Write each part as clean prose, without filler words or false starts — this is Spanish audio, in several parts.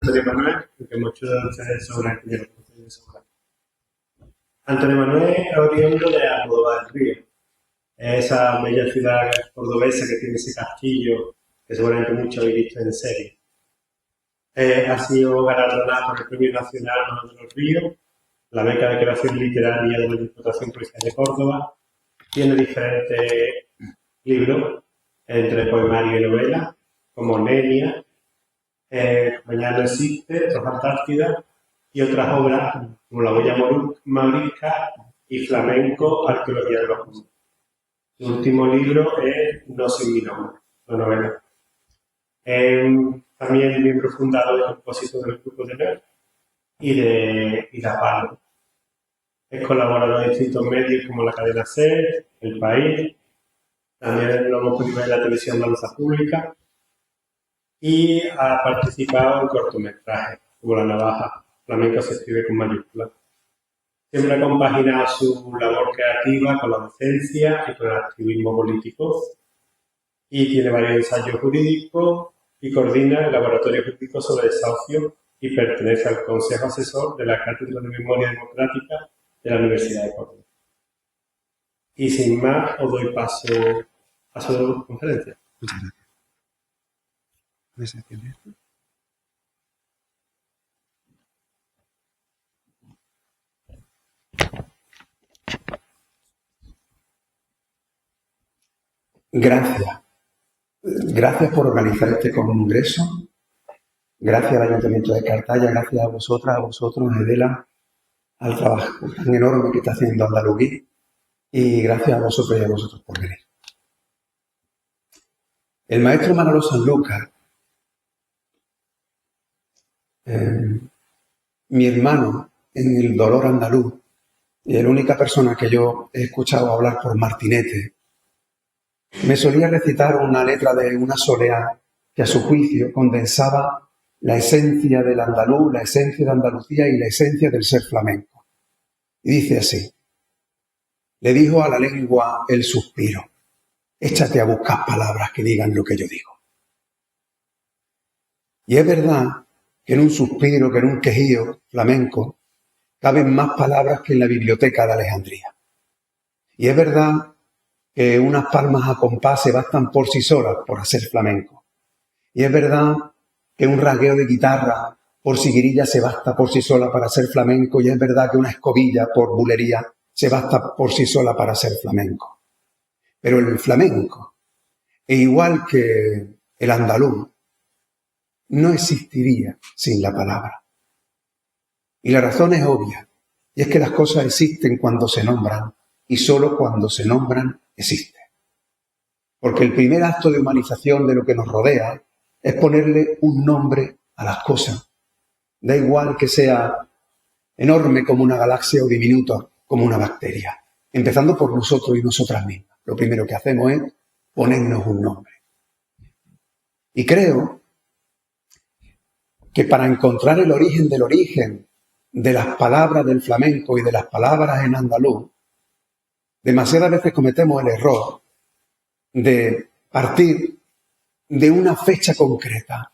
Antonio Manuel, porque muchos de ustedes seguramente ya lo conocen de sobra. Antonio Manuel es oriundo de Almodóvar del Río. Es esa bella ciudad cordobesa que tiene ese castillo que seguramente muchos habéis visto en serie. Ha sido galardonado por el Premio Nacional Manuel de los Ríos, la beca de creación literaria de la Diputación Provincial de Córdoba. Tiene diferentes libros, entre poemario y novela, como Nenia, Mañana no existe, Troja Antártida, y otras obras como La huella morisca y Flamenco, Arqueología de los mundos. Su último libro es No sin mi nombre, la novela. También miembro fundador y compositor del grupo de NER y La Palo. Es colaborador de distintos medios como la cadena SER, El País, también lo hemos podido ver en la televisión Danza Pública y ha participado en cortometrajes como La Navaja, Flamenco se escribe con mayúsculas. Siempre ha compaginado su labor creativa con la docencia y con el activismo político y tiene varios ensayos jurídicos y coordina el laboratorio jurídico sobre desahucio y pertenece al Consejo Asesor de la Cátedra de Memoria Democrática de la Universidad de Córdoba. Y sin más, os doy paso a su conferencia. Muchas gracias. ¿Puedes encender esto? Gracias. Gracias por organizar este congreso. Gracias al Ayuntamiento de Cartaya, gracias a vosotras, a vosotros, Edela, al trabajo tan enorme que está haciendo Andalugui. Y gracias a vosotros y a vosotros por venir. El maestro Manolo Sanlúcar, mi hermano en el dolor andaluz, y la única persona que yo he escuchado hablar por Martinete, me solía recitar una letra de una soleá que a su juicio condensaba la esencia del andaluz, la esencia de Andalucía y la esencia del ser flamenco. Y dice así: le dijo a la lengua el suspiro, échate a buscar palabras que digan lo que yo digo. Y es verdad que en un suspiro, que en un quejío flamenco, caben más palabras que en la biblioteca de Alejandría. Y es verdad que unas palmas a compás se bastan por sí solas por hacer flamenco. Y es verdad que un rasgueo de guitarra por siguirilla se basta por sí sola para hacer flamenco. Y es verdad que una escobilla por bulería se basta por sí sola para hacer flamenco. Pero el flamenco, e igual que el andaluz, no existiría sin la palabra. Y la razón es obvia, y es que las cosas existen cuando se nombran, y solo cuando se nombran existen. Porque el primer acto de humanización de lo que nos rodea es ponerle un nombre a las cosas. Da igual que sea enorme como una galaxia o diminuto como una bacteria. Empezando por nosotros y nosotras mismas. Lo primero que hacemos es ponernos un nombre. Y creo que para encontrar el origen del origen de las palabras del flamenco y de las palabras en andaluz, demasiadas veces cometemos el error de partir de una fecha concreta,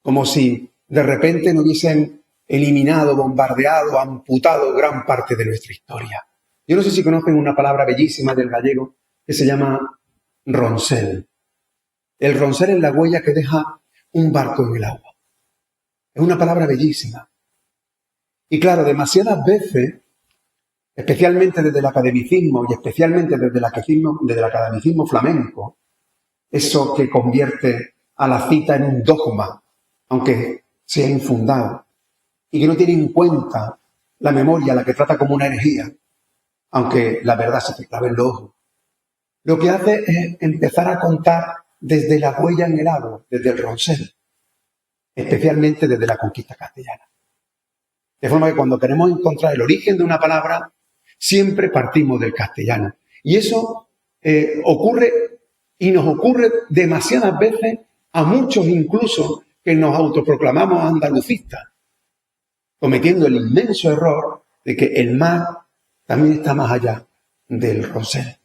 como si de repente no hubiesen eliminado, bombardeado, amputado gran parte de nuestra historia. Yo no sé si conocen una palabra bellísima del gallego que se llama ronsel. El ronsel es la huella que deja un barco en el agua. Es una palabra bellísima. Y claro, demasiadas veces, especialmente desde el academicismo y especialmente desde el academicismo flamenco, eso que convierte a la cita en un dogma, aunque sea infundado, y que no tiene en cuenta la memoria, la que trata como una herejía, aunque la verdad se te clave en los ojos. Lo que hace es empezar a contar desde la huella en el agua, desde el ronsel, especialmente desde la conquista castellana. De forma que cuando queremos encontrar el origen de una palabra, siempre partimos del castellano. Y eso ocurre y nos ocurre demasiadas veces a muchos incluso que nos autoproclamamos andalucistas, cometiendo el inmenso error de que el mar también está más allá del ronsel.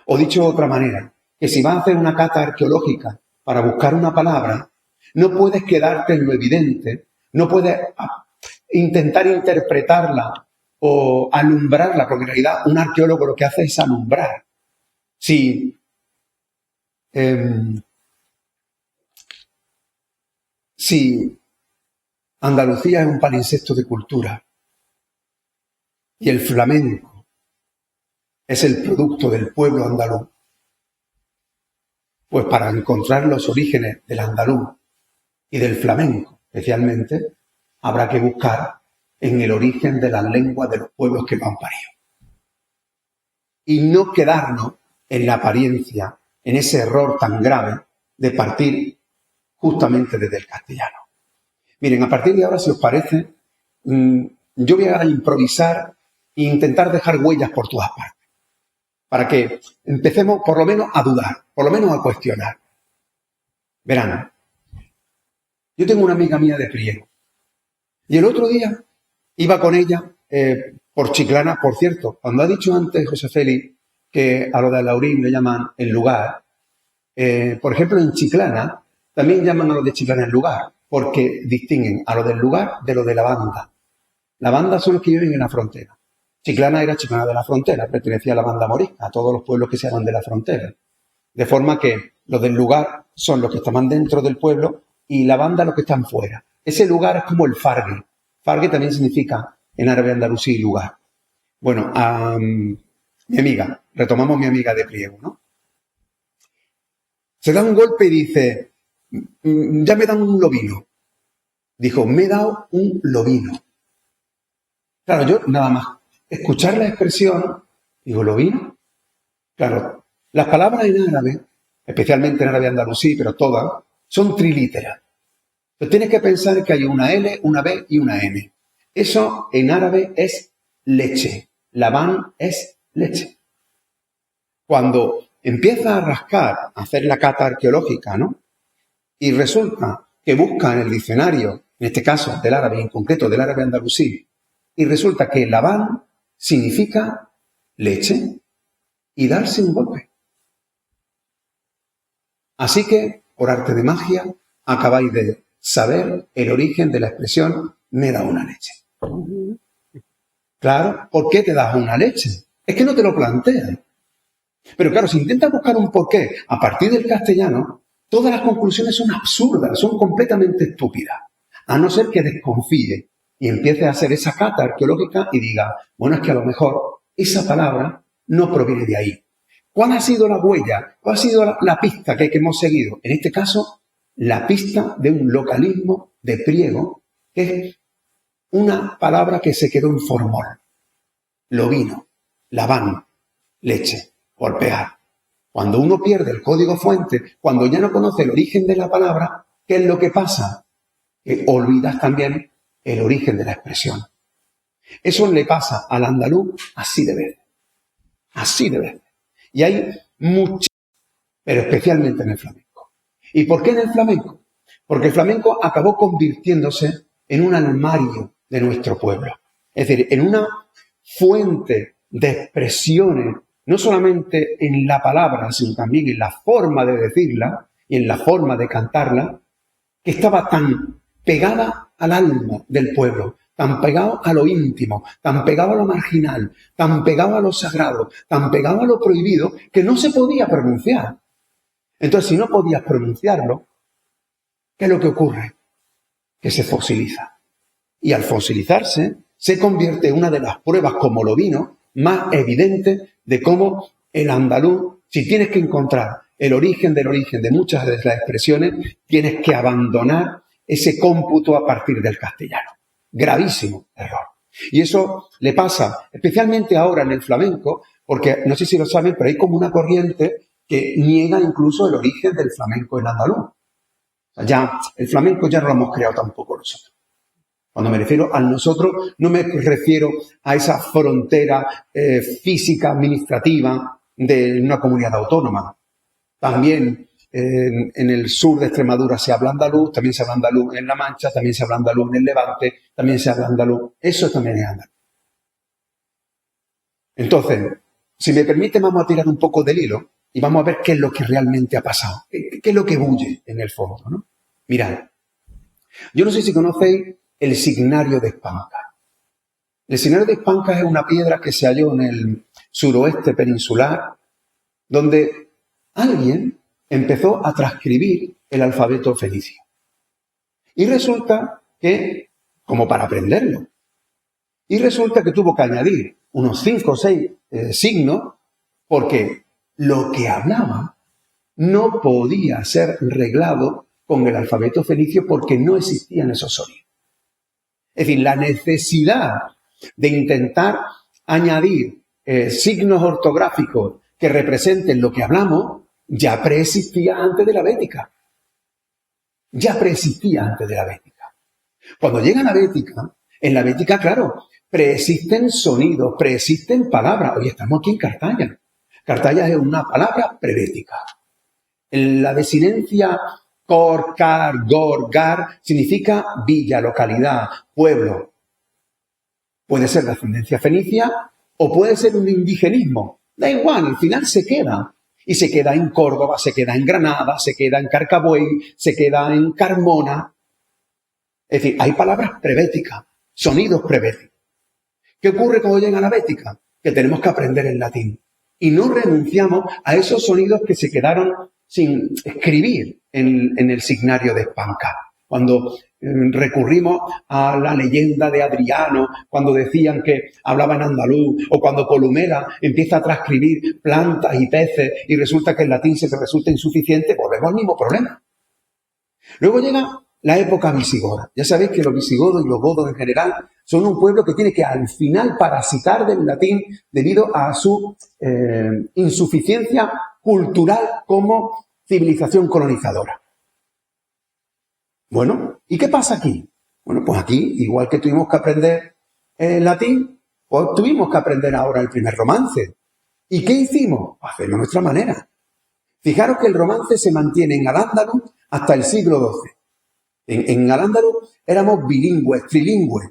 O dicho de otra manera, que si vas a hacer una cata arqueológica para buscar una palabra, No puedes quedarte en lo evidente, no puedes intentar interpretarla o alumbrarla, porque en realidad un arqueólogo lo que hace es alumbrar. Si Andalucía es un palimpsesto de cultura y el flamenco es el producto del pueblo andaluz, pues para encontrar los orígenes del andaluz y del flamenco especialmente, habrá que buscar en el origen de las lenguas de los pueblos que lo han parido. Y no quedarnos en la apariencia, en ese error tan grave de partir justamente desde el castellano. Miren, a partir de ahora, si os parece, yo voy a improvisar e intentar dejar huellas por todas partes, para que empecemos por lo menos a dudar, por lo menos a cuestionar. Verán, yo tengo una amiga mía de Priego, y el otro día iba con ella por Chiclana. Por cierto, cuando ha dicho antes José Félix que a lo de Laurín le llaman el lugar, por ejemplo, en Chiclana también llaman a lo de Chiclana el lugar, porque distinguen a lo del lugar de lo de la banda. La banda son los que viven en la frontera. Chiclana era Chiclana de la Frontera, pertenecía a la banda morisca, a todos los pueblos que se llaman de la frontera. De forma que los del lugar son los que estaban dentro del pueblo y la banda los que están fuera. Ese lugar es como el fargue. Fargue también significa en árabe andalusí lugar. Bueno, mi amiga, retomamos mi amiga de Priego, ¿no? Se da un golpe y dice, ya me dan un lobino. Dijo, me he dado un lobino. Claro, yo nada más escuchar la expresión, digo, ¿lobino? Claro, las palabras en árabe, especialmente en árabe andalusí, pero todas, son trilíteras. Pero tienes que pensar que hay una L, una B y una M. Eso en árabe es leche. Labán es leche. Cuando empieza a rascar, a hacer la cata arqueológica, ¿no? Y resulta que busca en el diccionario, en este caso del árabe, en concreto del árabe andalusí, y resulta que Labán significa leche y darse un golpe. Así que, por arte de magia, acabáis de saber el origen de la expresión me da una leche. Claro, ¿por qué te das una leche? Es que no te lo plantean. Pero claro, si intentas buscar un porqué a partir del castellano, todas las conclusiones son absurdas, son completamente estúpidas. A no ser que desconfíe y empiece a hacer esa cata arqueológica y diga, bueno, es que a lo mejor esa palabra no proviene de ahí. ¿Cuál ha sido la huella? ¿Cuál ha sido la pista que hemos seguido? En este caso, la pista de un localismo de Priego, que es una palabra que se quedó en formol. Lobino, labán, leche, golpear. Cuando uno pierde el código fuente, cuando ya no conoce el origen de la palabra, ¿qué es lo que pasa? Que olvidas también el origen de la expresión. Eso le pasa al andaluz así de veces. Así de veces. Y hay muchas, pero especialmente en el flamenco. ¿Y por qué en el flamenco? Porque el flamenco acabó convirtiéndose en un armario de nuestro pueblo. Es decir, en una fuente de expresiones, no solamente en la palabra, sino también en la forma de decirla y en la forma de cantarla, que estaba tan pegada al alma del pueblo, tan pegado a lo íntimo, tan pegado a lo marginal, tan pegado a lo sagrado, tan pegado a lo prohibido, que no se podía pronunciar. Entonces, si no podías pronunciarlo, ¿qué es lo que ocurre? Que se fosiliza. Y al fosilizarse, se convierte en una de las pruebas, como lo vino, más evidente de cómo el andaluz, si tienes que encontrar el origen de muchas de las expresiones, tienes que abandonar ese cómputo a partir del castellano. Gravísimo error. Y eso le pasa especialmente ahora en el flamenco, porque no sé si lo saben, pero hay como una corriente que niega incluso el origen del flamenco en andaluz. O sea, ya el flamenco ya no lo hemos creado tampoco nosotros. Cuando me refiero a nosotros, no me refiero a esa frontera física, administrativa de una comunidad autónoma. También en el sur de Extremadura se habla andaluz, también se habla andaluz en La Mancha, también se habla andaluz en el Levante, también se habla andaluz. Eso también es andaluz. Entonces, si me permite, vamos a tirar un poco del hilo y vamos a ver qué es lo que realmente ha pasado, qué es lo que bulle en el fondo, ¿no? Mirad, yo no sé si conocéis el signario de Espanca. El signario de Espanca es una piedra que se halló en el suroeste peninsular, donde alguien empezó a transcribir el alfabeto fenicio. Y resulta que, como para aprenderlo, tuvo que añadir unos 5 o 6 signos, porque lo que hablaba no podía ser reglado con el alfabeto fenicio porque no existían esos sonidos. Es decir, la necesidad de intentar añadir signos ortográficos que representen lo que hablamos ya preexistía antes de la Bética. Cuando llega la Bética, en la Bética, claro, preexisten sonidos, preexisten palabras. Hoy estamos aquí en Cartaya. Cartaya es una palabra prebética. La desinencia cor, car, gor, gar significa villa, localidad, pueblo. Puede ser de ascendencia fenicia o puede ser un indigenismo. Da igual, al final se queda. Y se queda en Córdoba, se queda en Granada, se queda en Carcabuey, se queda en Carmona. Es decir, hay palabras prebéticas, sonidos prebéticos. ¿Qué ocurre cuando llega la bética? Que tenemos que aprender el latín. Y no renunciamos a esos sonidos que se quedaron sin escribir en el signario de Espanca. Cuando recurrimos a la leyenda de Adriano, cuando decían que hablaba en andaluz, o cuando Columela empieza a transcribir plantas y peces y resulta que el latín se te resulta insuficiente, volvemos al mismo problema. Luego llega la época visigoda. Ya sabéis que los visigodos y los godos en general son un pueblo que tiene que al final parasitar del latín debido a su insuficiencia cultural como civilización colonizadora. Bueno, ¿y qué pasa aquí? Bueno, pues aquí, igual que tuvimos que aprender latín, pues tuvimos que aprender ahora el primer romance. ¿Y qué hicimos? Hacerlo a nuestra manera. Fijaros que el romance se mantiene en Al-Ándalus hasta el siglo XII. En Al-Ándalus éramos bilingües, trilingües.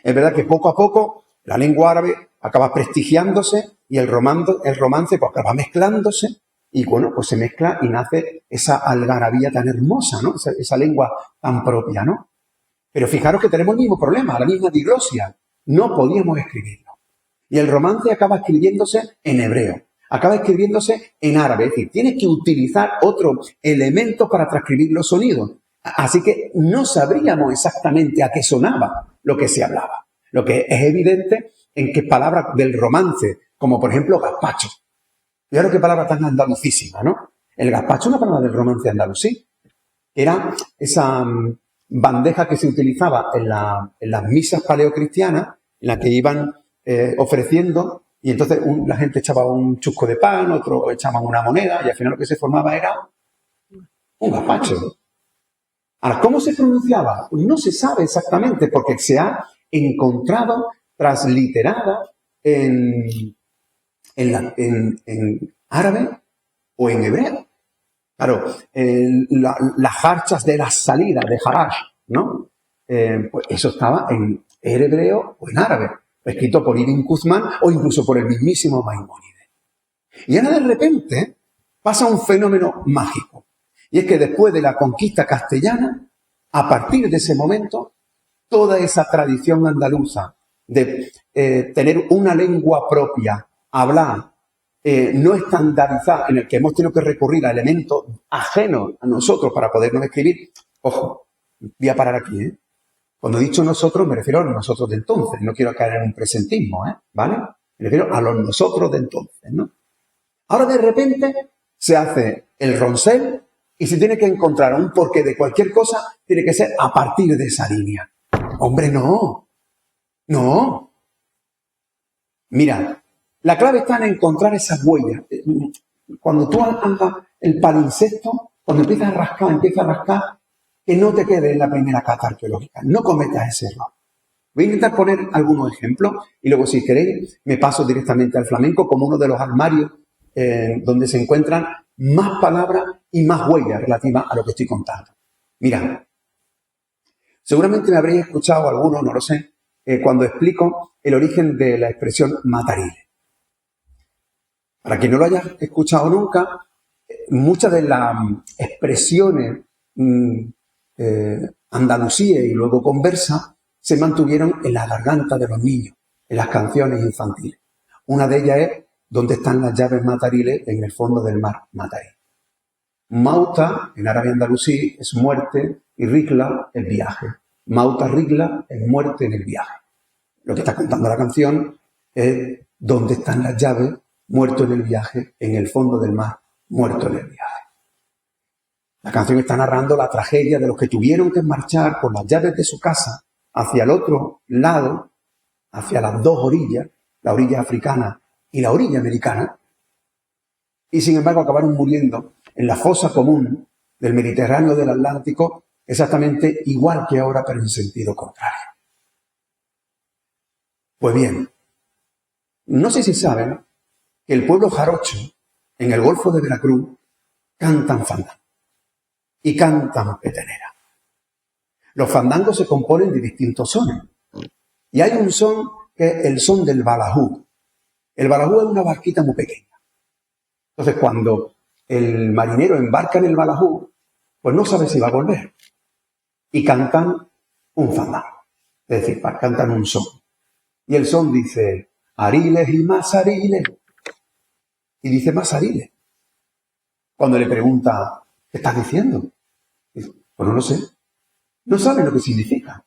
Es verdad que poco a poco la lengua árabe acaba prestigiándose y el romance pues acaba mezclándose. Y bueno, pues se mezcla y nace esa algarabía tan hermosa, ¿no? Esa lengua tan propia, ¿no? Pero fijaros que tenemos el mismo problema, la misma diglosia. No podíamos escribirlo. Y el romance acaba escribiéndose en hebreo, acaba escribiéndose en árabe. Es decir, tienes que utilizar otros elementos para transcribir los sonidos. Así que no sabríamos exactamente a qué sonaba lo que se hablaba. Lo que es evidente en que palabras del romance, como por ejemplo gazpacho. Fijaros qué palabra tan andalucísima, ¿no? El gazpacho es una palabra del romance andalusí. Era esa bandeja que se utilizaba en las misas paleocristianas, en la que iban ofreciendo, y entonces la gente echaba un chusco de pan, otro echaban una moneda, y al final lo que se formaba era un gazpacho. Ahora, ¿cómo se pronunciaba? Pues no se sabe exactamente, porque se ha encontrado transliterada en árabe o en hebreo. Claro, las jarchas de las salidas de Harash, ¿no? Pues eso estaba en hebreo o en árabe, escrito por Ibn Quzman o incluso por el mismísimo Maimónides. Y ahora de repente pasa un fenómeno mágico. Y es que después de la conquista castellana, a partir de ese momento, toda esa tradición andaluza de tener una lengua propia, hablar, no estandarizada, en el que hemos tenido que recurrir a elementos ajenos a nosotros para podernos escribir. Ojo, voy a parar aquí, ¿eh? Cuando he dicho nosotros, me refiero a los nosotros de entonces. No quiero caer en un presentismo, ¿vale? Me refiero a los nosotros de entonces, ¿no? Ahora de repente se hace el roncel y se tiene que encontrar un porqué de cualquier cosa, tiene que ser a partir de esa línea. Hombre, no. No. Mira, la clave está en encontrar esas huellas. Cuando tú hagas el palimpsesto, cuando empieza a rascar, que no te quede en la primera cata arqueológica. No cometas ese error. Voy a intentar poner algunos ejemplos y luego, si queréis, me paso directamente al flamenco como uno de los armarios donde se encuentran más palabras y más huellas relativas a lo que estoy contando. Mirad, seguramente me habréis escuchado algunos, no lo sé, cuando explico el origen de la expresión matarile. Para quien no lo haya escuchado nunca, muchas de las expresiones andalusíes y luego conversa se mantuvieron en la garganta de los niños, en las canciones infantiles. Una de ellas es ¿dónde están las llaves matariles en el fondo del mar Matarí? Mauta, en árabe andalusí, es muerte y Rihla es viaje. Mauta Rihla es muerte en el viaje. Lo que está contando la canción es ¿dónde están las llaves? Muerto en el viaje, en el fondo del mar, muerto en el viaje. La canción está narrando la tragedia de los que tuvieron que marchar con las llaves de su casa hacia el otro lado, hacia las dos orillas, la orilla africana y la orilla americana, y sin embargo acabaron muriendo en la fosa común del Mediterráneo del Atlántico, exactamente igual que ahora, pero en sentido contrario. Pues bien, no sé si saben que el pueblo jarocho, en el Golfo de Veracruz, cantan fandango y cantan petenera. Los fandangos se componen de distintos sones. Y hay un son que es el son del balajú. El balajú es una barquita muy pequeña. Entonces, cuando el marinero embarca en el balajú, pues no sabe si va a volver. Y cantan un fandango. Es decir, cantan un son. Y el son dice, ariles y más ariles. Y dice más ariles. Cuando le pregunta, ¿qué estás diciendo? Dice, pues no lo sé. No sabe lo que significa.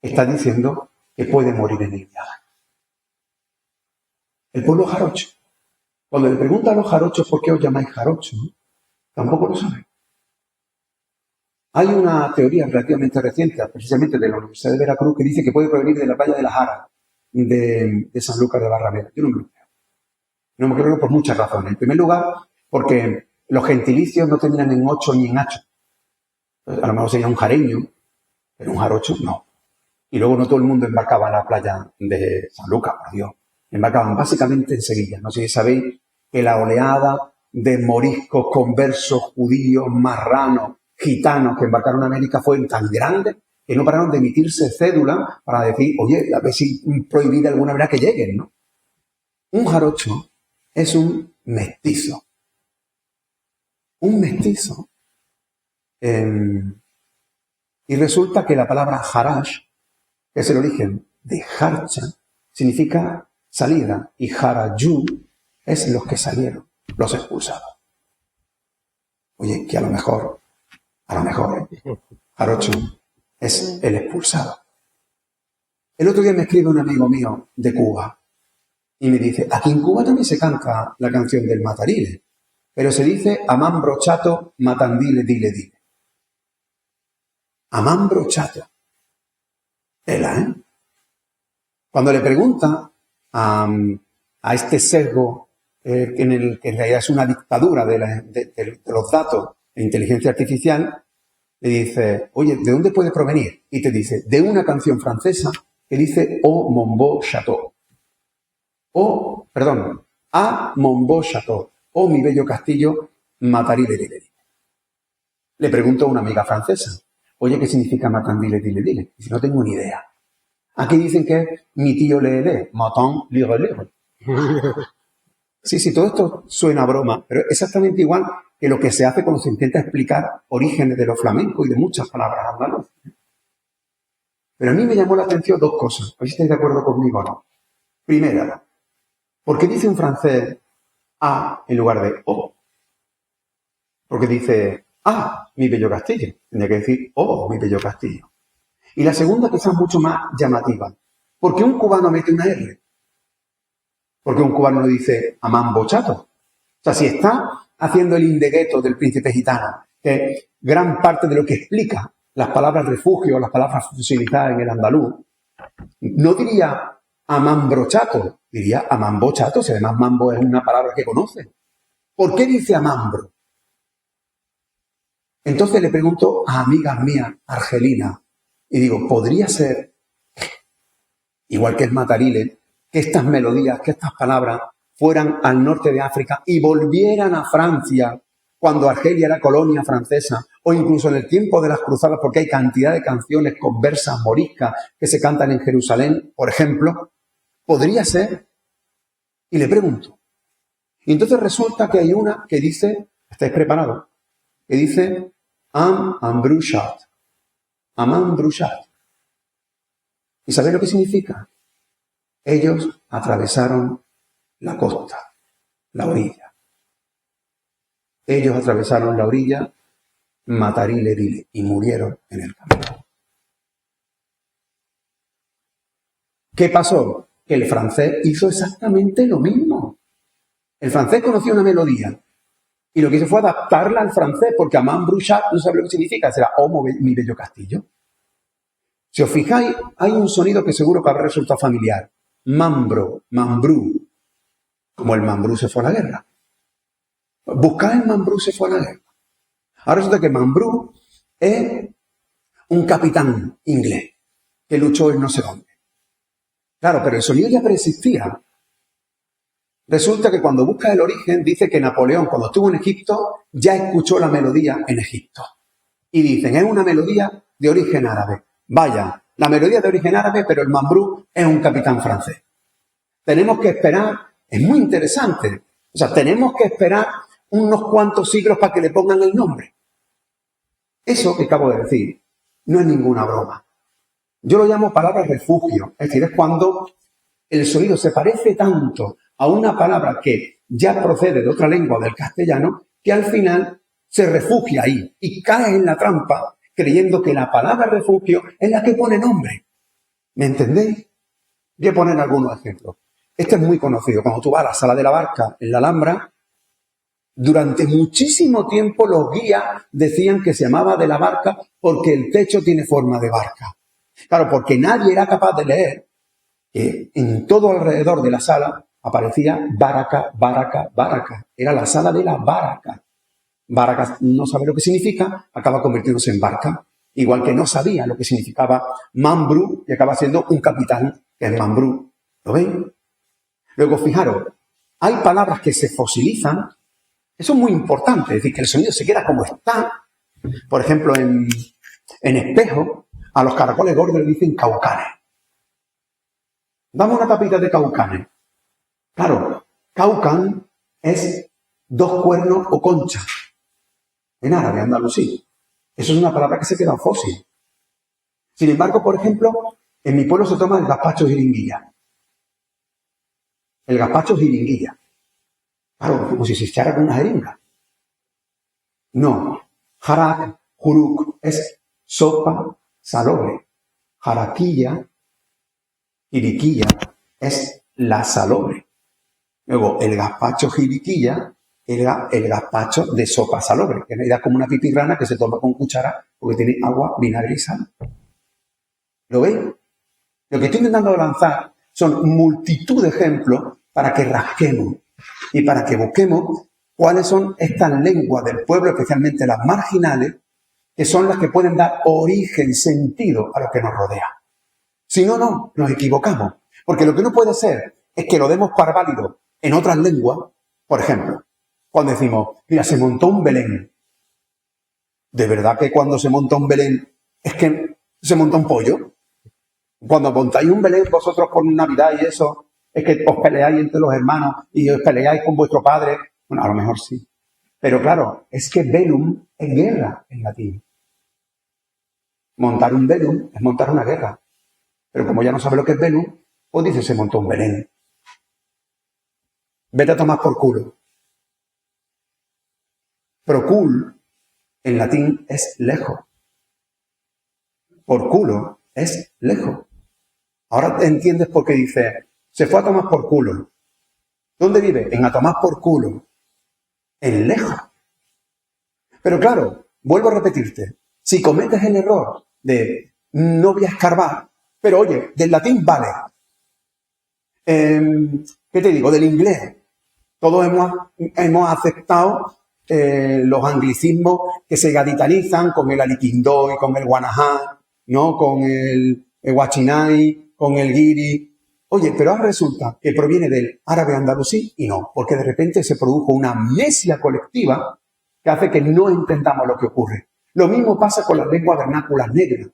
Está diciendo que puede morir en el viaje. El pueblo jarocho. Cuando le preguntan a los jarochos por qué os llamáis jarochos, tampoco lo saben. Hay una teoría relativamente reciente, precisamente de la Universidad de Veracruz, que dice que puede provenir de la playa de la Jara, de Sanlúcar de Barrameda. Yo no me lo creo. No me creo por muchas razones. En primer lugar, porque los gentilicios no terminan en ocho ni en hacho. A lo mejor sería un jareño, pero un jarocho no. Y luego no todo el mundo embarcaba a la playa de Sanlúcar, por Dios. Embarcaban básicamente en Sevilla. No sé si sabéis que la oleada de moriscos, conversos, judíos, marranos, gitanos que embarcaron a América fue tan grande que no pararon de emitirse cédulas para decir, oye, a ver si prohibida alguna manera que lleguen, ¿no? Un jarocho es un mestizo. Un mestizo. Y resulta que la palabra jarash, que es el origen de jarcha, significa salida, y jarayú es los que salieron, los expulsados. Oye, que a lo mejor, jarocho es el expulsado. El otro día me escribe un amigo mío de Cuba y me dice, aquí en Cuba también se canta la canción del Matarile, pero se dice amán brochato, matandile, dile, dile. Amán brochato. Tela, ¿eh? Cuando le pregunta a este sesgo en el que en realidad es una dictadura de los datos de inteligencia artificial, le dice, oye, ¿de dónde puede provenir? Y te dice, de una canción francesa que dice «Oh, mon beau château». «Ah, mon beau château». «Oh, mi bello castillo, matarile, dile, dile». Le pregunto a una amiga francesa, oye, ¿qué significa matandile, dile, dile? Y dice, no tengo ni idea. Aquí dicen que es mi tío le, maton, lire, lire. Sí, todo esto suena a broma, pero es exactamente igual que lo que se hace cuando se intenta explicar orígenes de los flamencos y de muchas palabras andaluzas. Pero a mí me llamó la atención dos cosas. A ver si estáis de acuerdo conmigo o no. Primera, ¿por qué dice en francés A en lugar de O? Porque dice Ah, mi bello castillo. Tendría que decir Oh, mi bello castillo. Y la segunda quizás mucho más llamativa. ¿Por qué un cubano mete una R? Porque un cubano no dice amán bochato. O sea, si está haciendo el indegueto del príncipe gitano, que gran parte de lo que explica las palabras refugio, las palabras fusilizadas en el andaluz, no diría amán brochato, diría amán bochato, si además mambo es una palabra que conoce. ¿Por qué dice amambro? Entonces le pregunto a amigas mías, argelinas, y digo, ¿podría ser, igual que el matarile, que estas melodías, que estas palabras fueran al norte de África y volvieran a Francia cuando Argelia era colonia francesa, o incluso en el tiempo de las cruzadas, porque hay cantidad de canciones conversas, moriscas, que se cantan en Jerusalén, por ejemplo? ¿Podría ser? Y le pregunto. Y entonces resulta que hay una que dice, ¿estáis preparados? Que dice, Am Ambrushat. Amam Brushat. ¿Y sabéis lo que significa? Ellos atravesaron la costa, la orilla. Ellos atravesaron la orilla, matarile dile, y murieron en el camino. ¿Qué pasó? Que el francés hizo exactamente lo mismo. El francés conocía una melodía y lo que hizo fue adaptarla al francés, porque Amam Brushat no sabe lo que significa, será "Oh, mi bello castillo". Si os fijáis, hay un sonido que seguro que habrá resultado familiar. Mambro, mambrú, como el mambrú se fue a la guerra. Buscad el mambrú se fue a la guerra. Ahora resulta que mambrú es un capitán inglés que luchó en no sé dónde. Claro, pero el sonido ya preexistía. Resulta que cuando buscas el origen, dice que Napoleón, cuando estuvo en Egipto, ya escuchó la melodía en Egipto. Y dicen, es una melodía de origen árabe. Vaya, la melodía de origen árabe, pero el mambrú es un capitán francés. Tenemos que esperar, es muy interesante, o sea, tenemos que esperar unos cuantos siglos para que le pongan el nombre. Eso que acabo de decir no es ninguna broma. Yo lo llamo palabra refugio, es decir, es cuando el sonido se parece tanto a una palabra que ya procede de otra lengua del castellano, que al final se refugia ahí y cae en la trampa creyendo que la palabra refugio es la que pone nombre. ¿Me entendéis? Voy a poner algunos ejemplos. Este es muy conocido. Cuando tú vas a la Sala de la Barca en la Alhambra, durante muchísimo tiempo los guías decían que se llamaba de la Barca porque el techo tiene forma de barca. Claro, porque nadie era capaz de leer que en todo alrededor de la sala aparecía Baraka, Baraka, Baraka. Era la sala de la Baraka. Baraka no sabe lo que significa, acaba convirtiéndose en barca. Igual que no sabía lo que significaba Mambrú y acaba siendo un capitán que es Mambrú. ¿Lo veis? Luego, fijaros, hay palabras que se fosilizan. Eso es muy importante, es decir, que el sonido se queda como está. Por ejemplo, en espejo, a los caracoles gordos le dicen caucanes. Dame una tapita de caucanes. Claro, caucan es 2 cuernos o concha. En árabe, andalusí. Eso es una palabra que se queda fósil. Sin embargo, por ejemplo, en mi pueblo se toma el gazpacho jiringuilla. El gazpacho jiringuilla. Claro, como si se echara con una jeringa. No. Harak, juruk, es sopa salobre. Jaraquilla, jiriquilla, es la salobre. Luego, el gazpacho jiriquilla era el gazpacho de sopa salobre, que en realidad es como una pipirrana que se toma con cuchara porque tiene agua, vinagre y sal. ¿Lo veis? Lo que estoy intentando lanzar son multitud de ejemplos para que rasquemos y para que busquemos cuáles son estas lenguas del pueblo, especialmente las marginales, que son las que pueden dar origen, sentido a lo que nos rodea. Si no, no, nos equivocamos. Porque lo que no puede ser es que lo demos por válido en otras lenguas. Por ejemplo, cuando decimos, mira, se montó un Belén. ¿De verdad que cuando se monta un Belén es que se monta un pollo? Cuando montáis un Belén vosotros con Navidad y eso, es que os peleáis entre los hermanos y os peleáis con vuestro padre. Bueno, a lo mejor sí. Pero claro, es que velum es guerra en latín. Montar un velum es montar una guerra. Pero como ya no sabe lo que es velum, pues dice se montó un Belén. Vete a tomar por culo. Procul en latín es lejos. Por culo es lejos. Ahora entiendes por qué dice se fue a tomar por culo. ¿Dónde vive? En a tomar por culo. En lejos. Pero claro, vuelvo a repetirte, si cometes el error de no voy a escarbar, pero oye, del latín vale. ¿Qué te digo? Del inglés. Todos hemos aceptado los anglicismos que se gaditarizan con el aliquindó y con el guanajá, ¿no? Con el huachinay, con el guiri. Oye, pero ahora resulta que proviene del árabe andalusí y no, porque de repente se produjo una amnesia colectiva que hace que no entendamos lo que ocurre. Lo mismo pasa con las lenguas vernáculas negras.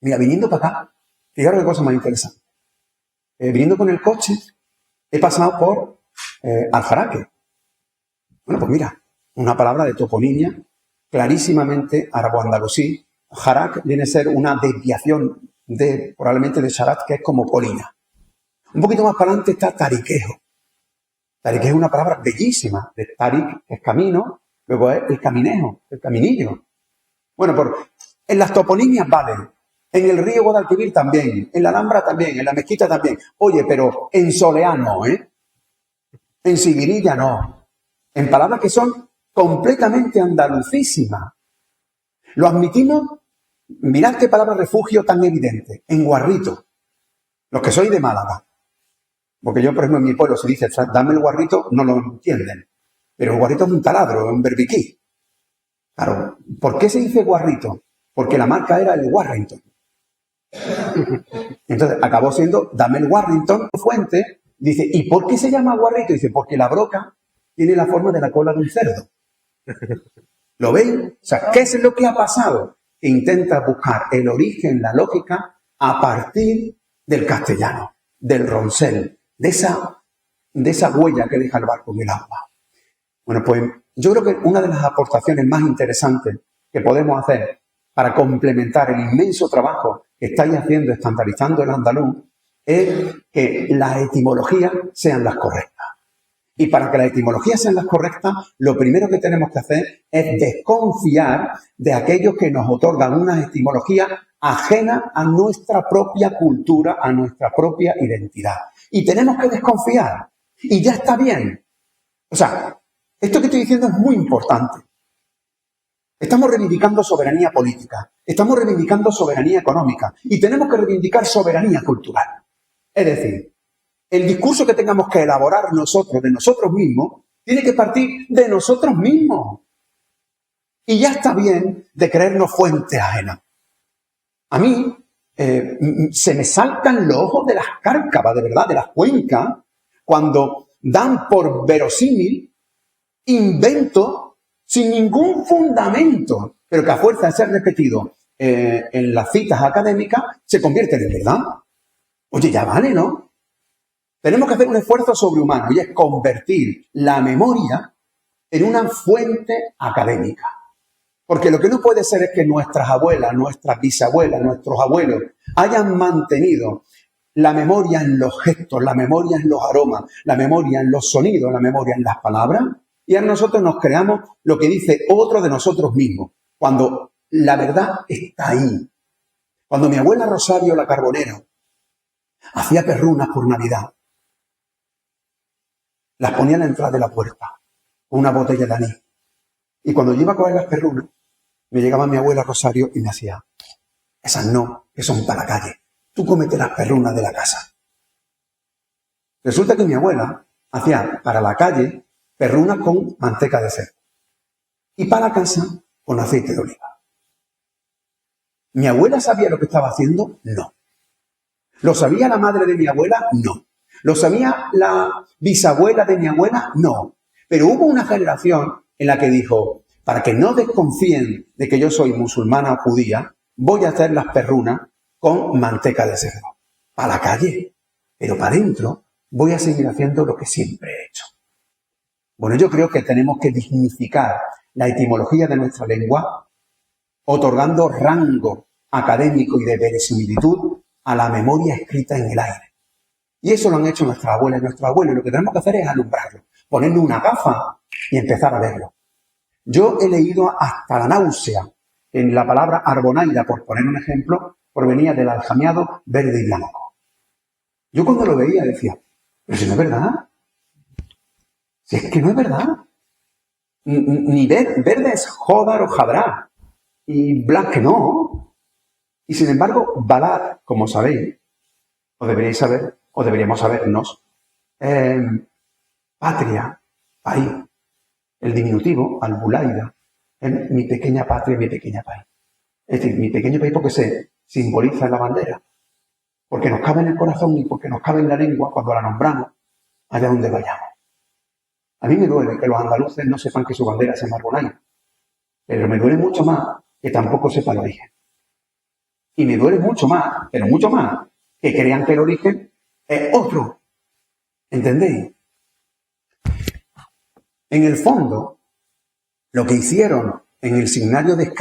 Mira, viniendo para acá, fijaros qué cosa más interesante. Viniendo con el coche, he pasado por Aljaraque. Bueno, pues mira, una palabra de toponimia clarísimamente árabo-andalusí. Jarak viene a ser una desviación probablemente de Sharat, que es como colina. Un poquito más para adelante está tariquejo. Tariquejo es una palabra bellísima. De tarik es camino, luego es el caminejo, el caminillo. Bueno, en las toponimias valen. En el río Guadalquivir también, en la Alhambra también, en la Mezquita también. Oye, pero en Soleá no, ¿eh? En Siguirilla no. En palabras que son completamente andalucísimas. Lo admitimos, mirad qué palabra refugio tan evidente. En Guarrito. Los que sois de Málaga. Porque yo, por ejemplo, en mi pueblo se dice, dame el guarrito, no lo entienden. Pero el guarrito es un taladro, es un berbiquí. Claro, ¿por qué se dice guarrito? Porque la marca era el Warrington. Entonces acabó siendo, dame el Warrington, fuente. Dice, ¿y por qué se llama guarrito? Dice, porque la broca tiene la forma de la cola de un cerdo. ¿Lo veis? O sea, ¿qué es lo que ha pasado? Que intenta buscar el origen, la lógica, a partir del castellano, del roncel, de esa huella que deja el barco en el agua. Bueno, pues yo creo que una de las aportaciones más interesantes que podemos hacer para complementar el inmenso trabajo que estáis haciendo estandarizando el andaluz es que las etimologías sean las correctas. Y para que las etimologías sean las correctas, lo primero que tenemos que hacer es desconfiar de aquellos que nos otorgan unas etimologías ajenas a nuestra propia cultura, a nuestra propia identidad. Y tenemos que desconfiar. Y ya está bien. O sea, esto que estoy diciendo es muy importante. Estamos reivindicando soberanía política, estamos reivindicando soberanía económica y tenemos que reivindicar soberanía cultural. Es decir, el discurso que tengamos que elaborar nosotros, de nosotros mismos, tiene que partir de nosotros mismos. Y ya está bien de creernos fuentes ajenas. A mí se me saltan los ojos de las cárcavas, de verdad, de las cuencas, cuando dan por verosímil inventos sin ningún fundamento, pero que a fuerza de ser repetido en las citas académicas, se convierten en verdad. Oye, ya vale, ¿no? Tenemos que hacer un esfuerzo sobrehumano y es convertir la memoria en una fuente académica. Porque lo que no puede ser es que nuestras abuelas, nuestras bisabuelas, nuestros abuelos hayan mantenido la memoria en los gestos, la memoria en los aromas, la memoria en los sonidos, la memoria en las palabras, y a nosotros nos creamos lo que dice otro de nosotros mismos, cuando la verdad está ahí. Cuando mi abuela Rosario la Carbonera hacía perrunas por Navidad, las ponía a la entrada de la puerta, con una botella de anís. Y cuando yo iba a coger las perrunas, me llegaba mi abuela Rosario y me hacía, esas no, que son para la calle. Tú cómete las perrunas de la casa. Resulta que mi abuela hacía para la calle perrunas con manteca de cerdo. Y para la casa, con aceite de oliva. ¿Mi abuela sabía lo que estaba haciendo? No. ¿Lo sabía la madre de mi abuela? No. ¿Lo sabía la bisabuela de mi abuela? No. Pero hubo una generación en la que dijo, para que no desconfíen de que yo soy musulmana o judía, voy a hacer las perrunas con manteca de cerdo. Para la calle. Pero para adentro voy a seguir haciendo lo que siempre he hecho. Bueno, yo creo que tenemos que dignificar la etimología de nuestra lengua, otorgando rango académico y de verosimilitud a la memoria escrita en el aire. Y eso lo han hecho nuestras abuelas y nuestros abuelos. Lo que tenemos que hacer es alumbrarlo, ponerle una gafa y empezar a verlo. Yo he leído hasta la náusea en la palabra arbonaira, por poner un ejemplo, provenía del aljamiado verde y blanco. Yo cuando lo veía decía, pero si no es verdad, si es que no es verdad. Ni verde es jodar o jadrá, y blanco no. Y sin embargo, balad, como sabéis, o deberíais saber, o deberíamos sabernos, patria, país. El diminutivo, albulaida, es mi pequeña patria, mi pequeña país. Es decir, mi pequeño país porque se simboliza en la bandera, porque nos cabe en el corazón y porque nos cabe en la lengua cuando la nombramos, allá donde vayamos. A mí me duele que los andaluces no sepan que su bandera se llama Arbonaira, pero me duele mucho más que tampoco sepa el origen. Y me duele mucho más, pero mucho más, que crean que el origen es otro. ¿Entendéis? En el fondo, lo que hicieron en el signario de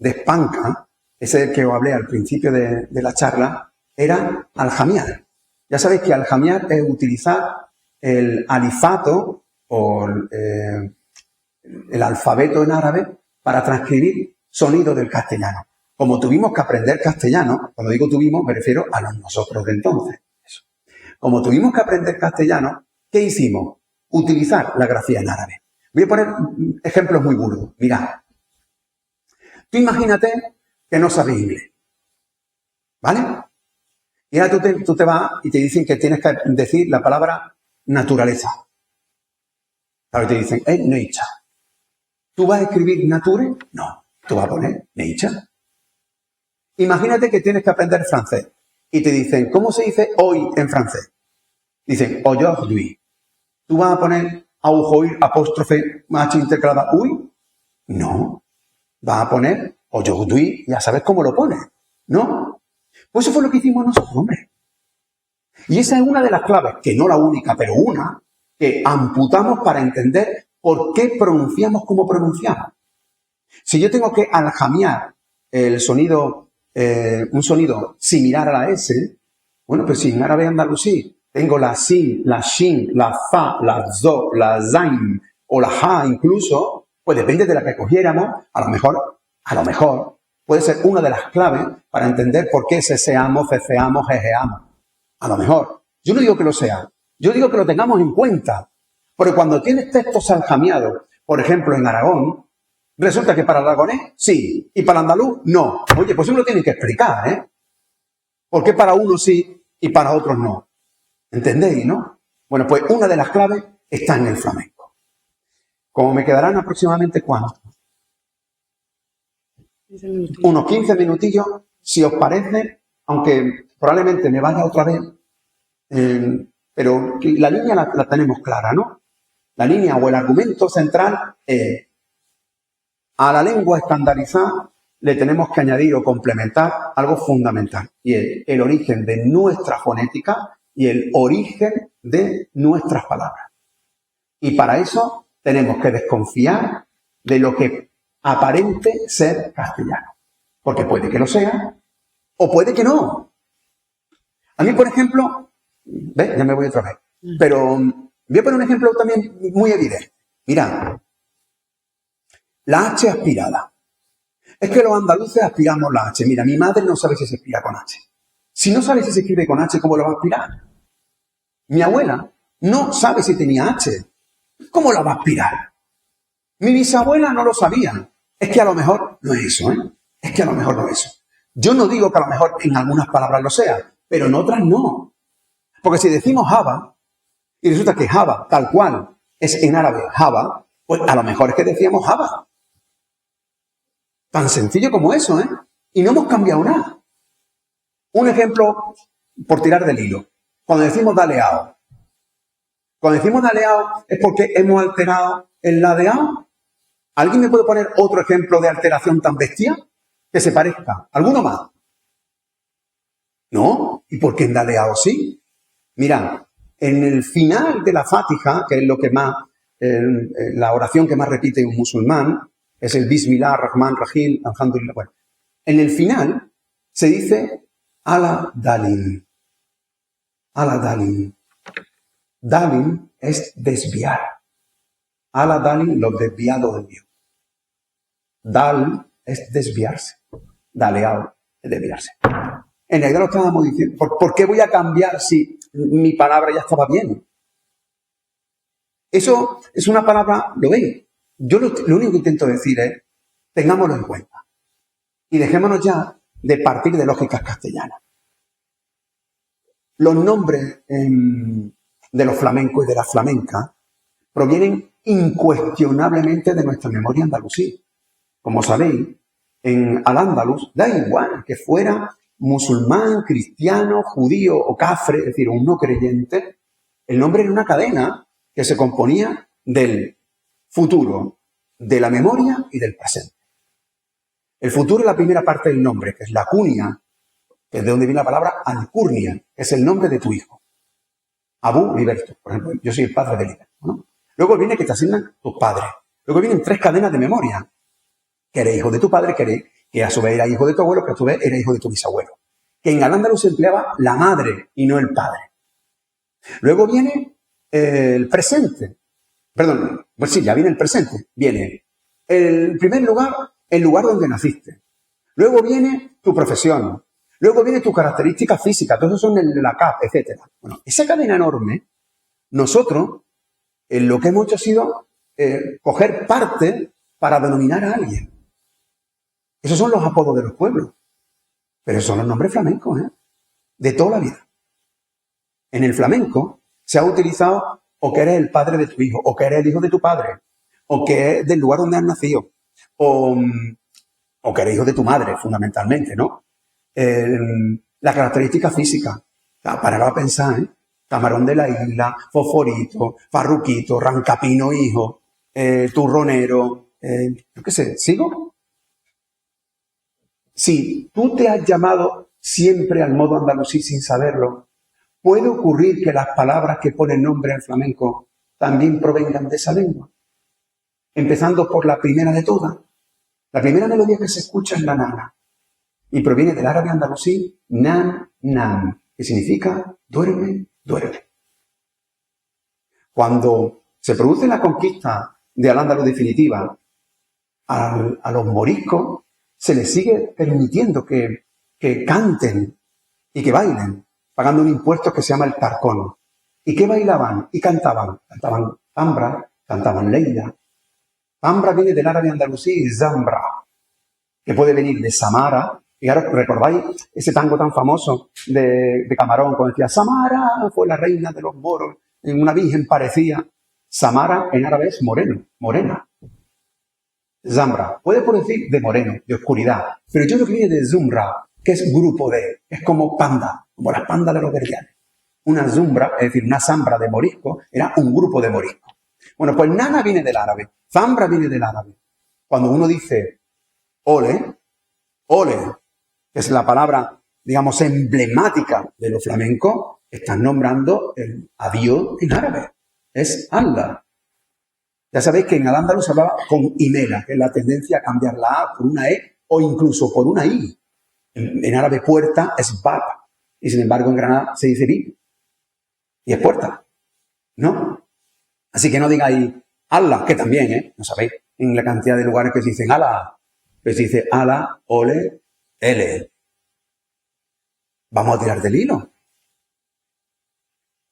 Espanca, ese del que os hablé al principio de la charla, era aljamiar. Ya sabéis que aljamiar es utilizar el alifato o el alfabeto en árabe para transcribir sonidos del castellano. Como tuvimos que aprender castellano, cuando digo tuvimos me refiero a los nosotros de entonces. Eso. Como tuvimos que aprender castellano, ¿qué hicimos? Utilizar la grafía en árabe. Voy a poner ejemplos muy burdos. Mirad. Tú imagínate que no sabes inglés. ¿Vale? Y ahora tú te vas y te dicen que tienes que decir la palabra naturaleza. Claro, te dicen, es nature. ¿Tú vas a escribir nature? No. Tú vas a poner nature. Imagínate que tienes que aprender francés. Y te dicen, ¿cómo se dice hoy en francés? Dicen, aujourd'hui. ¿Tú vas a poner aujoir, apóstrofe, H intercalada, uy? No. Vas a poner aujourd'hui, ya sabes cómo lo pones, ¿no? Pues eso fue lo que hicimos nosotros, hombre. Y esa es una de las claves, que no la única, pero una, que amputamos para entender por qué pronunciamos como pronunciamos. Si yo tengo que aljamiar el sonido, un sonido similar a la S, bueno, pues si en árabe andalusí tengo la sin, la shin, la fa, la zo, la zain o la ja incluso, pues depende de la que cogiéramos, a lo mejor, puede ser una de las claves para entender por qué seseamos, ceceamos, jejeamos. A lo mejor. Yo no digo que lo sea. Yo digo que lo tengamos en cuenta. Porque cuando tienes textos aljamiados, por ejemplo, en Aragón, resulta que para el aragonés, sí, y para el andaluz, no. Oye, pues eso me lo tienen que explicar, ¿eh? ¿Por qué para unos sí y para otros no? ¿Entendéis, no? Bueno, pues una de las claves está en el flamenco. Como me quedarán aproximadamente, ¿cuánto? Unos 15 minutillos, si os parece, aunque probablemente me vaya otra vez, pero la línea la tenemos clara, ¿no? La línea o el argumento central es, a la lengua estandarizada le tenemos que añadir o complementar algo fundamental, y es el origen de nuestra fonética y el origen de nuestras palabras. Y para eso tenemos que desconfiar de lo que aparente ser castellano. Porque puede que lo sea o puede que no. A mí, por ejemplo, ¿ves? Ya me voy otra vez. Pero voy a poner un ejemplo también muy evidente. Mirad, la H aspirada. Es que los andaluces aspiramos la H. Mira, mi madre no sabe si se aspira con H. Si no sabe si se escribe con H, ¿cómo lo va a aspirar? Mi abuela no sabe si tenía H. ¿Cómo la va a aspirar? Mi bisabuela no lo sabía. Es que a lo mejor no es eso, ¿eh? Es que a lo mejor no es eso. Yo no digo que a lo mejor en algunas palabras lo sea, pero en otras no. Porque si decimos Java, y resulta que Java, tal cual, es en árabe Java, pues a lo mejor es que decíamos Java. Tan sencillo como eso, ¿eh? Y no hemos cambiado nada. Un ejemplo, por tirar del hilo. Cuando decimos daleao. Cuando decimos daleao es porque hemos alterado el ladeao. ¿Alguien me puede poner otro ejemplo de alteración tan bestia? Que se parezca. ¿Alguno más? ¿No? ¿Y por qué en daleao sí? Mirad, en el final de la Fátiha, que es lo que más, la oración que más repite un musulmán, es el Bismillah, Rahman, Rahim, Alhamdulillah. Bueno, en el final se dice Ala Dalim. Ala Dalim. Dalim es desviar. Ala Dalim, lo desviado de Dios. Dal es desviarse. Daleao es desviarse. En realidad lo estábamos diciendo. ¿Por qué voy a cambiar si mi palabra ya estaba bien? Eso es una palabra, ¿lo veis? Yo lo único que intento decir es, tengámoslo en cuenta. Y dejémonos ya de partir de lógicas castellanas. Los nombres de los flamencos y de las flamencas provienen incuestionablemente de nuestra memoria andalusí. Como sabéis, en Al-Ándalus da igual que fuera musulmán, cristiano, judío o cafre, es decir, un no creyente, el nombre era una cadena que se componía del futuro, de la memoria y del presente. El futuro es la primera parte del nombre, que es la cunia, que es de donde viene la palabra alcurnia, que es el nombre de tu hijo. Abu Liberto, por ejemplo, yo soy el padre de Liberto, ¿no? Luego viene que te asignan tus padres. Luego vienen 3 cadenas de memoria. Que eres hijo de tu padre, que a su vez era hijo de tu abuelo, que a su vez era hijo de tu bisabuelo. Que en al-Ándalus se empleaba la madre y no el padre. Luego viene el presente. Perdón, pues sí, ya viene el presente. Viene el primer lugar, el lugar donde naciste. Luego viene tu profesión. Luego viene tu característica física. Todos esos son la CAP, etc. Bueno, esa cadena enorme, nosotros lo que hemos hecho ha sido coger parte para denominar a alguien. Esos son los apodos de los pueblos. Pero esos son los nombres flamencos, de toda la vida. En el flamenco se ha utilizado o que eres el padre de tu hijo, o que eres el hijo de tu padre, o que es del lugar donde has nacido, o que eres hijo de tu madre, fundamentalmente, ¿no? La característica física. O sea, parar a pensar, Camarón de la Isla, Fosforito, Farruquito, Rancapino hijo, Turronero, yo qué sé, ¿sigo? Si tú te has llamado siempre al modo andalusí sin saberlo, puede ocurrir que las palabras que ponen nombre al flamenco también provengan de esa lengua. Empezando por la primera de todas. La primera melodía que se escucha es la nana. Y proviene del árabe andalusí, nam, nam, que significa duerme, duerme. Cuando se produce la conquista de Al-Ándalus definitiva, a los moriscos se les sigue permitiendo que canten y que bailen, pagando un impuesto que se llama el tarcón. ¿Y qué bailaban? Y cantaban. Cantaban zambra, cantaban leila. Zambra viene del árabe andalusí, zambra, que puede venir de Samara. Y ahora recordáis ese tango tan famoso de Camarón, cuando decía, Samara fue la reina de los moros, en una virgen parecía. Samara en árabe es moreno, morena. Zambra, puede por decir de moreno, de oscuridad, pero yo creo que viene de Zumra, que es grupo de, es como panda, como las pandas de los verdianes. Una Zumbra, es decir, una zambra de morisco, era un grupo de morisco. Bueno, pues nana viene del árabe, zambra viene del árabe. Cuando uno dice ole, ole, que es la palabra, digamos, emblemática de lo flamenco, están nombrando el adiós en árabe. Es Allah. Ya sabéis que en Al-Ándalus se hablaba con imela, que es la tendencia a cambiar la A por una E o incluso por una I. En árabe puerta es bab. Y sin embargo en Granada se dice bib. Y es puerta. ¿No? Así que no digáis Allah, que también, no sabéis, en la cantidad de lugares que se dicen Allah. Pues se dice ala, ole, ele. Vamos a tirar del hilo.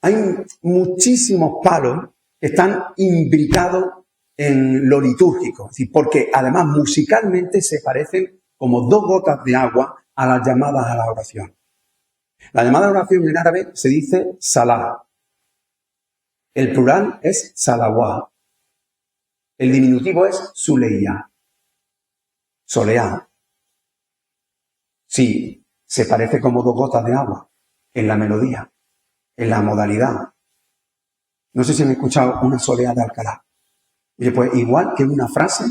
Hay muchísimos palos que están imbricados en lo litúrgico, es decir, porque además musicalmente se parecen como 2 gotas de agua a las llamadas a la oración. La llamada a la oración en árabe se dice salah. El plural es salawá. El diminutivo es suleya. Soleá. Sí, se parece como 2 gotas de agua en la melodía, en la modalidad. No sé si han escuchado una soleá de Alcalá. Y pues igual que una frase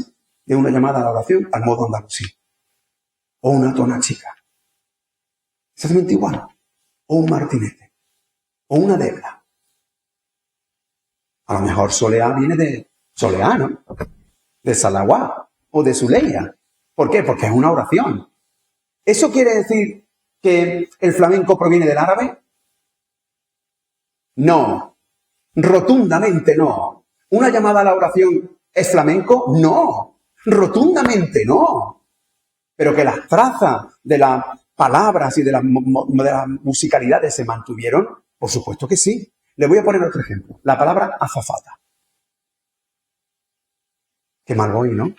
de una llamada a la oración al modo andalusí. O una tona chica. Exactamente igual. O un martinete. O una debla. A lo mejor soleá viene de soleá, ¿no? De salawá o de suleya. ¿Por qué? Porque es una oración. ¿Eso quiere decir que el flamenco proviene del árabe? No. Rotundamente no. ¿Una llamada a la oración es flamenco? No. Rotundamente no. Pero que las trazas de las palabras y de las musicalidades se mantuvieron, por supuesto que sí. Le voy a poner otro ejemplo. La palabra azafata. Qué mal voy, ¿no?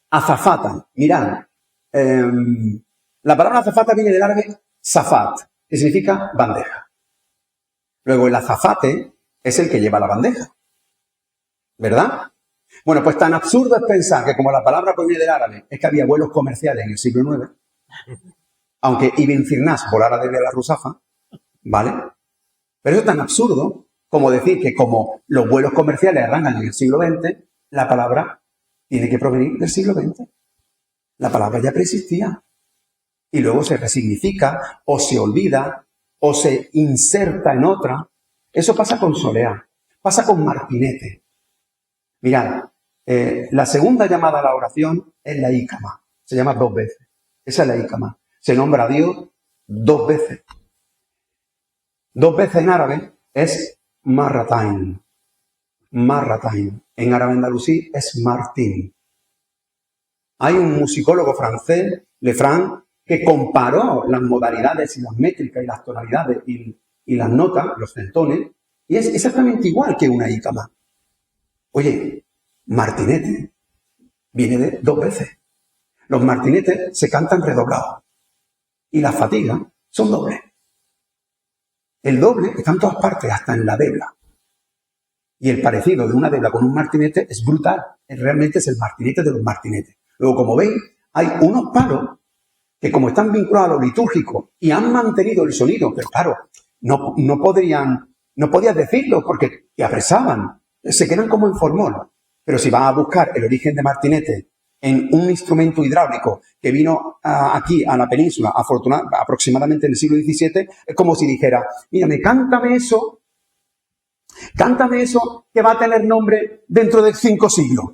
Azafata. Mirad. La palabra azafata viene del árabe zafat, que significa bandeja. Luego el azafate es el que lleva la bandeja. ¿Verdad? Bueno, pues tan absurdo es pensar que como la palabra proviene del árabe, es que había vuelos comerciales en el siglo IX, aunque Ibn Firnas volara desde la Rusafa, ¿vale? Pero eso es tan absurdo como decir que como los vuelos comerciales arrancan en el siglo XX, la palabra tiene que provenir del siglo XX. La palabra ya preexistía. Y luego se resignifica, o se olvida, o se inserta en otra. Eso pasa con soleá, pasa con martinete. Mirad, la segunda llamada a la oración es la ícama. Se llama 2 veces. Esa es la ícama. Se nombra a Dios 2 veces. 2 veces en árabe es marratain. Marratain. En árabe andalusí es Martín. Hay un musicólogo francés, Lefranc, que comparó las modalidades y las métricas y las tonalidades y las notas, los centones, y es exactamente igual que una ícama. Oye, martinete viene de 2 veces. Los martinetes se cantan redoblados y las fatigas son dobles. El doble está en todas partes, hasta en la debla. Y el parecido de una debla con un martinete es brutal. Realmente es el martinete de los martinetes. Luego, como veis, hay unos palos que, como están vinculados a lo litúrgico y han mantenido el sonido, pero claro, no podías decirlo porque te apresaban, se quedan como en formol. Pero si vas a buscar el origen de martinete en un instrumento hidráulico que vino aquí a la península aproximadamente en el siglo XVII, es como si dijera, mírame, cántame eso que va a tener nombre dentro de 5 siglos.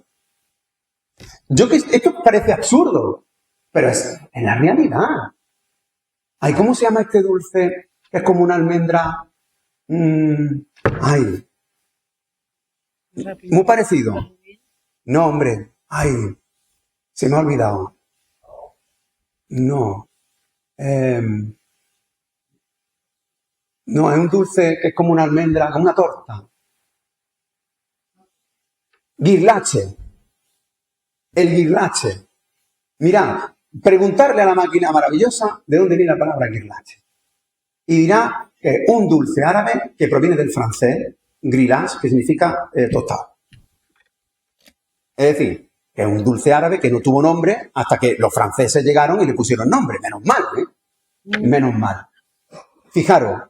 Esto parece absurdo, pero es en la realidad. Ay, ¿cómo se llama este dulce? Es como una almendra. Ay. Muy parecido. No, hombre. Ay. Se me ha olvidado. No. No, es un dulce que es como una almendra, como una torta. Guirlache. El guirlache. Mirad, preguntarle a la máquina maravillosa de dónde viene la palabra guirlache. Y dirá que un dulce árabe que proviene del francés, grillage, que significa tostado. Es decir, que es un dulce árabe que no tuvo nombre hasta que los franceses llegaron y le pusieron nombre. Menos mal, ¿eh? Menos mal. Fijaros,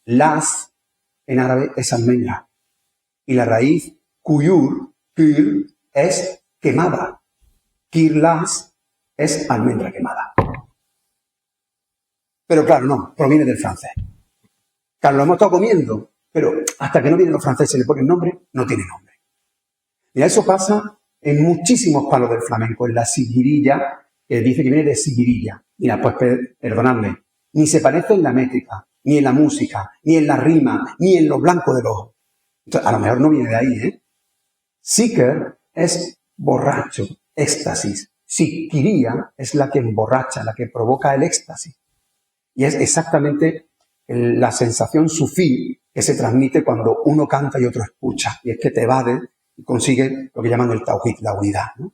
las en árabe es almendra. Y la raíz kuyur es quemada. Kirlas es almendra quemada. Pero claro, no, proviene del francés. Claro, lo hemos estado comiendo, pero hasta que no vienen los franceses y le ponen nombre, no tiene nombre. Y eso pasa en muchísimos palos del flamenco, en la siguirilla, que dice que viene de siguirilla. Mira, pues perdonadme, ni se parece en la métrica, ni en la música, ni en la rima, ni en lo blanco del ojo. Entonces, a lo mejor no viene de ahí, ¿eh? Siker es borracho, éxtasis. Sikiría es la que emborracha, la que provoca el éxtasis. Y es exactamente la sensación sufí que se transmite cuando uno canta y otro escucha. Y es que te evade y consigue lo que llaman el tawhid, la unidad, ¿no?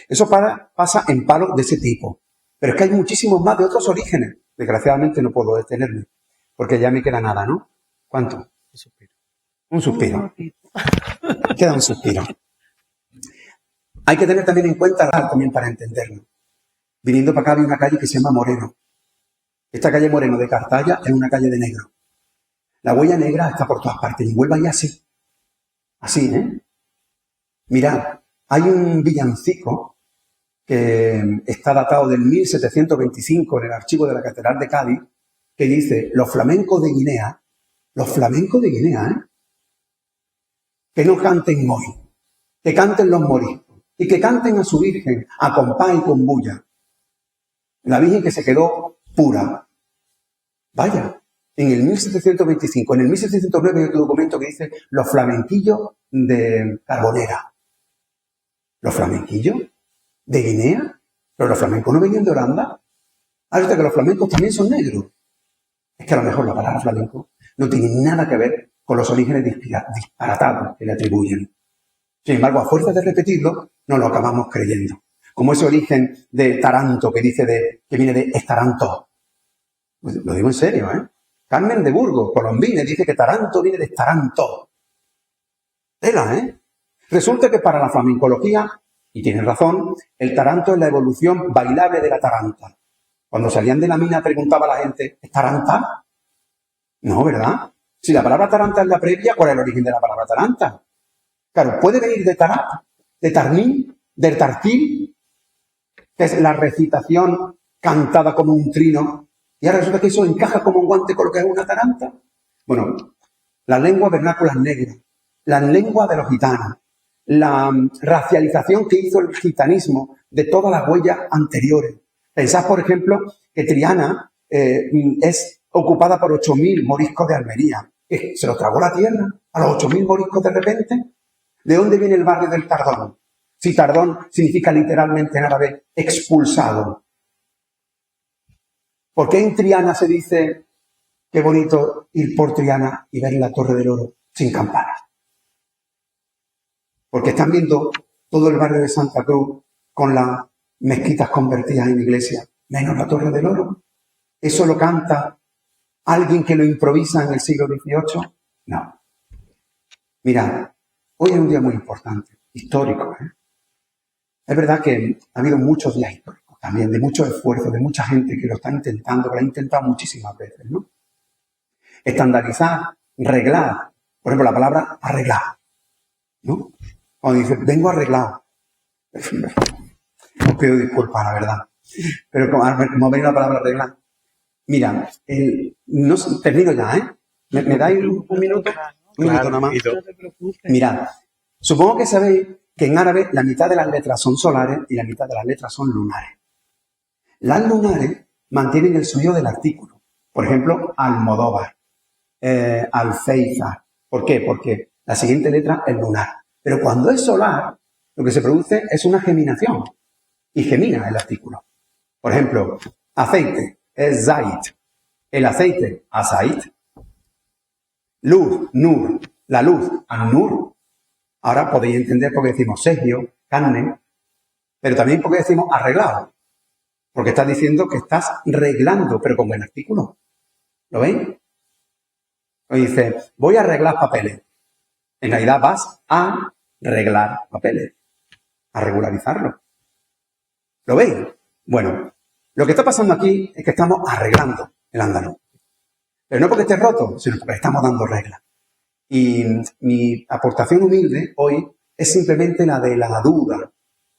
Eso pasa en palos de ese tipo. Pero es que hay muchísimos más de otros orígenes. Desgraciadamente no puedo detenerme, porque ya me queda nada, ¿no? ¿Cuánto? Un suspiro. Un suspiro. Queda un suspiro. Hay que tener también en cuenta también para entenderlo. Viniendo para acá había una calle que se llama Moreno. Esta calle Moreno de Cartaya es una calle de negro. La huella negra está por todas partes. Y Huelva y así. Así, ¿eh? Mirad, hay un villancico que está datado del 1725 en el archivo de la Catedral de Cádiz, que dice, los flamencos de Guinea, ¿eh? Que no canten hoy, que canten los moriscos y que canten a su Virgen a compás y con bulla. La Virgen que se quedó pura. Vaya, en el 1725, en el 1709 hay otro documento que dice los flamenquillos de Carbonera. ¿Los flamenquillos de Guinea? ¿Pero los flamencos no venían de Holanda? Hasta que los flamencos también son negros. Es que a lo mejor la palabra flamenco no tiene nada que ver con los orígenes disparatados que le atribuyen. Sin embargo, a fuerza de repetirlo, nos lo acabamos creyendo. Como ese origen de Taranto que dice que viene de Estaranto. Pues lo digo en serio, ¿eh? Carmen de Burgos, colombina, dice que Taranto viene de Estaranto. Tela, ¿eh? Resulta que para la flamencología, y tienen razón, el taranto es la evolución bailable de la taranta. Cuando salían de la mina preguntaba a la gente, ¿es taranta? No, ¿verdad? Si la palabra taranta es la previa, ¿cuál es el origen de la palabra taranta? Claro, puede venir de tarat, de tarnín, del tartil, que es la recitación cantada como un trino, y ahora resulta que eso encaja como un guante con lo que es una taranta. Bueno, la lengua vernácula es negra. la lengua de los gitanos, la racialización que hizo el gitanismo de todas las huellas anteriores. Pensad, por ejemplo, que Triana es ocupada por 8.000 moriscos de Almería. ¿Se lo tragó la tierra a los 8.000 moriscos de repente? ¿De dónde viene el barrio del Tardón? Si Tardón significa literalmente en árabe expulsado. ¿Por qué en Triana se dice qué bonito ir por Triana y ver la Torre del Oro sin campanas? Porque están viendo todo el barrio de Santa Cruz con las mezquitas convertidas en iglesia, menos la Torre del Oro. ¿Eso lo canta alguien que lo improvisa en el siglo XVIII? No. Mirad, hoy es un día muy importante, histórico. Es verdad que ha habido muchos días históricos también, de mucho esfuerzo, de mucha gente que lo está intentando, que lo ha intentado muchísimas veces, ¿no? Estandarizar, reglar, por ejemplo, la palabra arreglar, ¿no? Cuando dice, vengo arreglado. Os pido disculpas, la verdad. Pero como ha venido la palabra arreglar. Mira, no, termino ya, ¿eh? ¿Me dais un minuto? Un minuto nada más. Mirad, supongo que sabéis que en árabe la mitad de las letras son solares y la mitad de las letras son lunares. Las lunares mantienen el sonido del artículo. Por ejemplo, Almodóvar, Alféizar. ¿Por qué? Porque la siguiente letra es lunar. Pero cuando es solar, lo que se produce es una geminación. Y gemina el artículo. Por ejemplo, aceite es zait. El aceite, azait. Luz, nur. La luz, an-nur. Ahora podéis entender por qué decimos segio, carne, pero también porque decimos arreglado. Porque estás diciendo que estás reglando, pero con el artículo. ¿Lo veis? O dice, voy a arreglar papeles. En realidad vas a arreglar papeles, a regularizarlo. ¿Lo veis? Bueno, lo que está pasando aquí es que estamos arreglando el andaluz. Pero no porque esté roto, sino porque estamos dando reglas. Y mi aportación humilde hoy es simplemente la de la duda,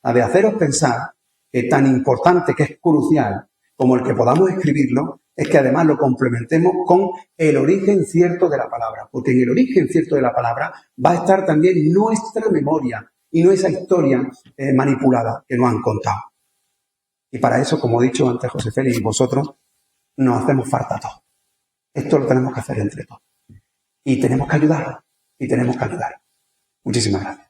la de haceros pensar que tan importante, que es crucial, como el que podamos escribirlo, es que además lo complementemos con el origen cierto de la palabra. Porque en el origen cierto de la palabra va a estar también nuestra memoria y no esa historia manipulada que nos han contado. Y para eso, como he dicho antes José Félix y vosotros, nos hacemos falta todos. Esto lo tenemos que hacer entre todos. Y tenemos que ayudar. Y tenemos que ayudar. Muchísimas gracias.